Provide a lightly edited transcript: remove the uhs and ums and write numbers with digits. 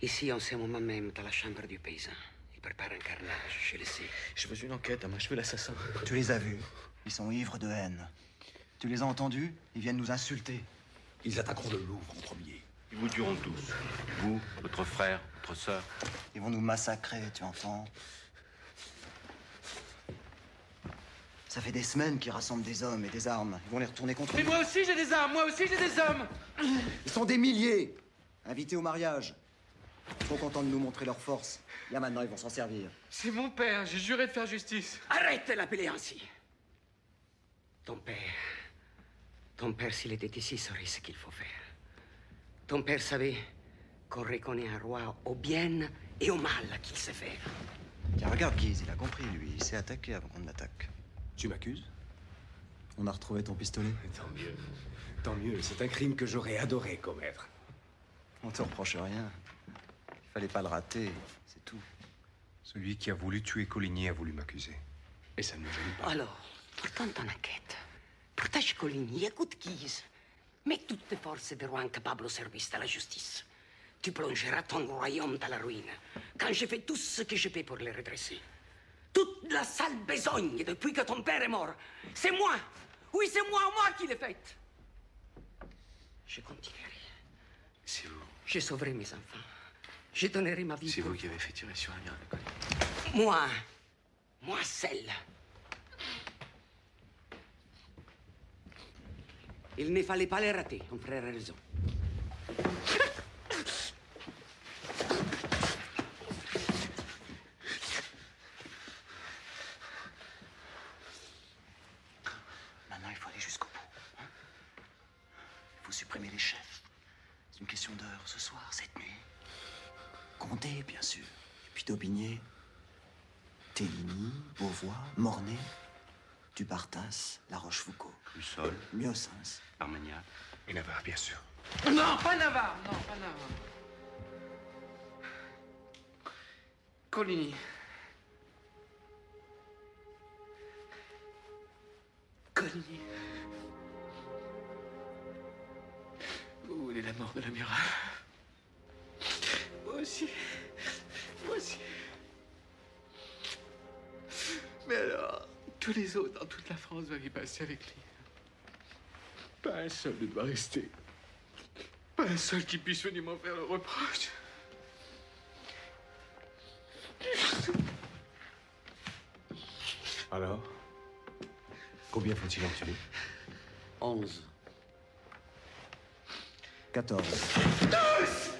Ici, en ce moment même, dans la chambre du paysan. Il prépare un carnage, je le sais. Je veux une enquête, moi, je veux l'assassin. Tu les as vus. Ils sont ivres de haine. Tu les as entendus? Ils viennent nous insulter. Ils attaqueront le Louvre en premier. Ils vous tueront tous. Vous, votre frère, votre sœur. Ils vont nous massacrer, tu entends? Ça fait des semaines qu'ils rassemblent des hommes et des armes. Ils vont les retourner contre nous. Mais moi aussi j'ai des armes, moi aussi j'ai des hommes. Ils sont des milliers, invités au mariage. Trop contents de nous montrer leur force. Là maintenant, ils vont s'en servir. C'est mon père, j'ai juré de faire justice. Arrête de l'appeler ainsi. Ton père, s'il était ici, saurait ce qu'il faut faire. Ton père savait qu'on reconnaît un roi au bien et au mal qu'il sait faire. Tiens, regarde Guise, il a compris, lui. Il s'est attaqué avant qu'on ne l'attaque. Tu m'accuses? On a retrouvé ton pistolet. Tant mieux. Tant mieux. C'est un crime que j'aurais adoré commettre. On te reproche rien. Il fallait pas le rater, c'est tout. Celui qui a voulu tuer Coligny a voulu m'accuser. Et ça ne me gêne pas. Alors, pourtant ton enquête. Protège Coligny, écoute Guise. Mets toutes tes forces de roi incapable au service de la justice. Tu plongeras ton royaume dans la ruine. Quand je fais tout ce que je peux pour le redresser. Toute la sale besogne depuis que ton père est mort. C'est moi. Oui, c'est moi qui l'ai faite. Je continuerai. C'est vous. Je sauverai mes enfants. Je donnerai ma vie. C'est pour vous qui avez fait tirer sur un mien, d'accord? Moi seul. Il ne fallait pas les rater, ton frère a raison. Maintenant, il faut aller jusqu'au bout. Hein? Il faut supprimer les chefs. C'est une question d'heure, ce soir, cette nuit. Condé, bien sûr. Et puis Daubigné, Téligny, Beauvois, Mornay, Dubartas, La Rochefoucauld, Crussol, Miossens. Armagnac. Et Navarre, bien sûr. Non, pas Navarre, non, pas Navarre. Coligny. Coligny. Vous voulez la mort de l'amiral? Moi aussi. Moi aussi. Mais alors, tous les autres dans toute la France doivent y passer avec lui. Pas un seul ne doit rester. Pas un seul qui puisse venir m'en faire le reproche. Alors? Combien faut-il en tuer? 11. 14. Tous!